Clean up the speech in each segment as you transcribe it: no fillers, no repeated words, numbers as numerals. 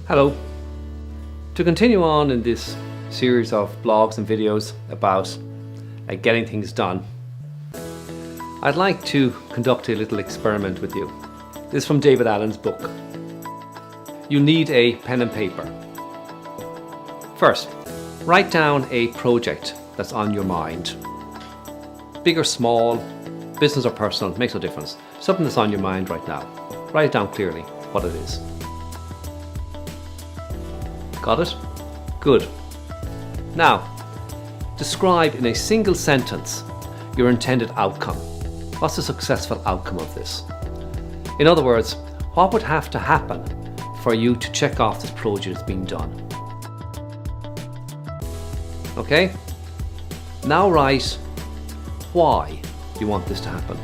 Hello. To continue on in this series of blogs and videos about getting things done, I'd like to conduct a little experiment with you. This is from David Allen's book. You need a pen and paper. First, write down a project that's on your mind. Big or small, business or personal, makes no difference. Something that's on your mind right now. Write it down clearly, what it is. Got it? Good. Now, describe in a single sentence your intended outcome. What's the successful outcome of this? In other words, what would have to happen for you to check off this project as being done? Okay? Now write why you want this to happen.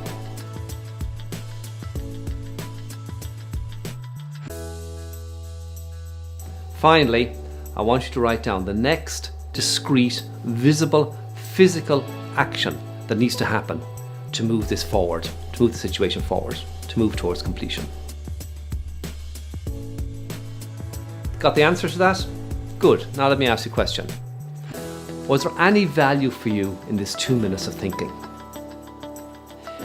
Finally, I want you to write down the next discrete, visible, physical action that needs to happen to move this forward, to move the situation forward, to move towards completion. Got the answer to that? Good. Now let me ask you a question. Was there any value for you in this 2 minutes of thinking?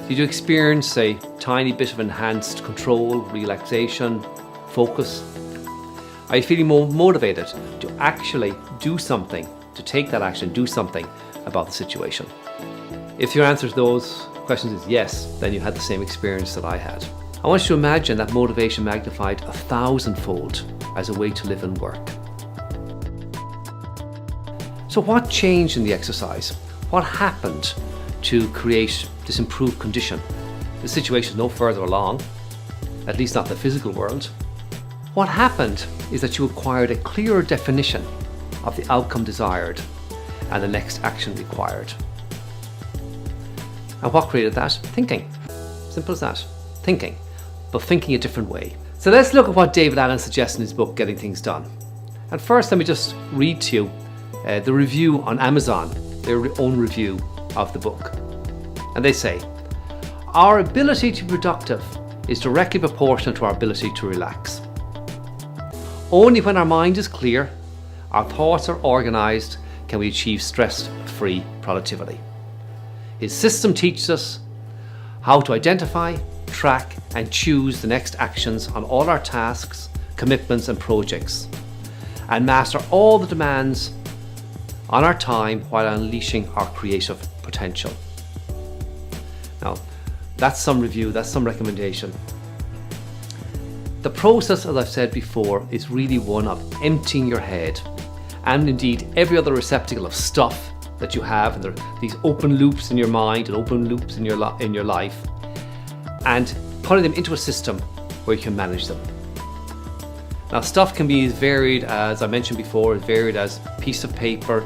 Did you experience a tiny bit of enhanced control, relaxation, focus? Are you feeling more motivated to actually do something, to take that action, do something about the situation? If your answer to those questions is yes, then you had the same experience that I had. I want you to imagine that motivation magnified 1,000-fold as a way to live and work. So what changed in the exercise? What happened to create this improved condition? The situation is no further along, at least not the physical world. What happened is that you acquired a clearer definition of the outcome desired and the next action required. And what created that? Thinking. Simple as that. Thinking, but thinking a different way. So let's look at what David Allen suggests in his book, Getting Things Done. And first, let me just read to you the review on Amazon, their own review of the book. And they say, our ability to be productive is directly proportional to our ability to relax. Only when our mind is clear, our thoughts are organised, can we achieve stress-free productivity. His system teaches us how to identify, track and choose the next actions on all our tasks, commitments and projects, and master all the demands on our time while unleashing our creative potential. Now, that's some review, that's some recommendation. The process, as I've said before, is really one of emptying your head and indeed every other receptacle of stuff that you have, and there are these open loops in your mind and open loops in your life, and putting them into a system where you can manage them. Now, stuff can be as varied, as I mentioned before, as varied as a piece of paper,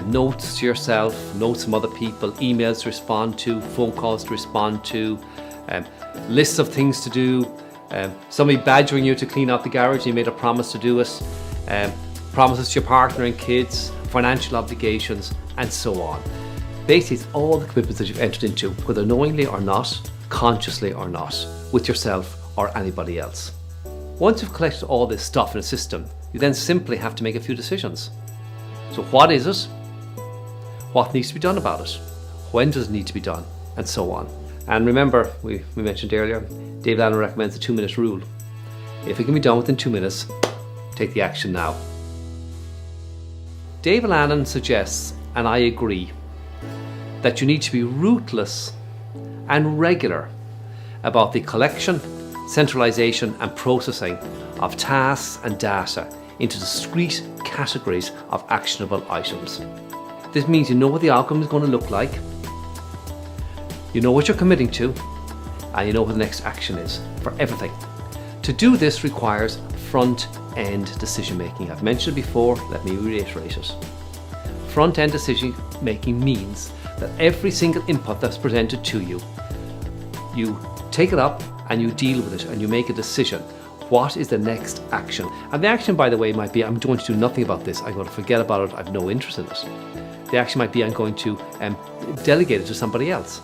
notes to yourself, notes from other people, emails to respond to, phone calls to respond to, lists of things to do, somebody badgering you to clean out the garage and you made a promise to do it, promises to your partner and kids, financial obligations, and so on. Basically, it's all the commitments that you've entered into, whether knowingly or not, consciously or not, with yourself or anybody else. Once you've collected all this stuff in a system, you then simply have to make a few decisions. So what is it? What needs to be done about it? When does it need to be done? And so on. And remember, we mentioned earlier, David Allen recommends the 2-minute rule. If it can be done within 2 minutes, take the action now. David Allen suggests, and I agree, that you need to be ruthless and regular about the collection, centralization and processing of tasks and data into discrete categories of actionable items. This means you know what the outcome is going to look like, you know what you're committing to, and you know what the next action is for everything. To do this requires front-end decision making. I've mentioned it before, let me reiterate it. Front-end decision making means that every single input that's presented to you, you take it up and you deal with it and you make a decision. What is the next action? And the action, by the way, might be I'm going to do nothing about this. I'm going to forget about it. I have no interest in it. The action might be I'm going to delegate it to somebody else.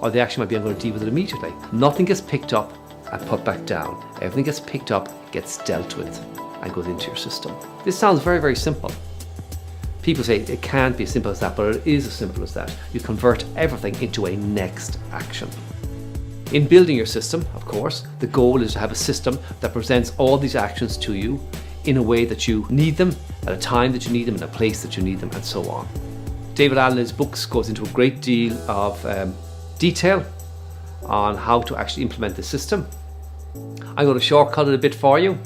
or the action might be I'm going to deal with it immediately. Nothing gets picked up and put back down. Everything gets picked up, gets dealt with, and goes into your system. This sounds very, very simple. People say it can't be as simple as that, but it is as simple as that. You convert everything into a next action. In building your system, of course, the goal is to have a system that presents all these actions to you in a way that you need them, at a time that you need them, in a place that you need them, and so on. David Allen in his books goes into a great deal of detail on how to actually implement the system. I'm going to shortcut it a bit for you,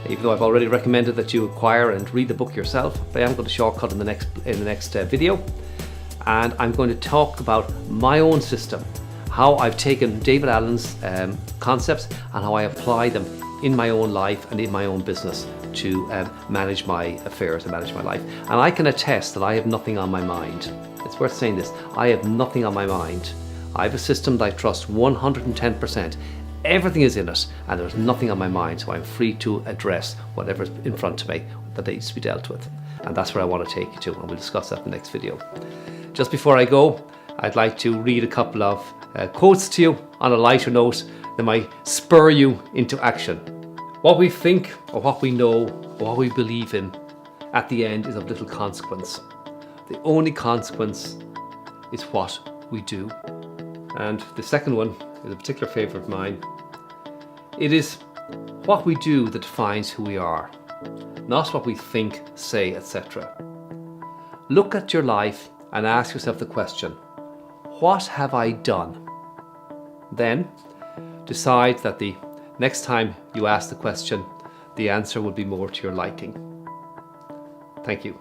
even though I've already recommended that you acquire and read the book yourself. But I am going to shortcut in the next video, and I'm going to talk about my own system, how I've taken David Allen's concepts and how I apply them in my own life and in my own business to manage my affairs and manage my life. And I can attest that I have nothing on my mind. It's worth saying this. I have nothing on my mind. I have a system that I trust 110%. Everything is in it, and there's nothing on my mind, so I'm free to address whatever's in front of me that needs to be dealt with. And that's where I want to take you to, and we'll discuss that in the next video. Just before I go, I'd like to read a couple of quotes to you on a lighter note that might spur you into action. What we think, or what we know, or what we believe in, at the end is of little consequence. The only consequence is what we do. And the second one is a particular favourite of mine. It is what we do that defines who we are, not what we think, say, etc. Look at your life and ask yourself the question, what have I done? Then decide that the next time you ask the question, the answer will be more to your liking. Thank you.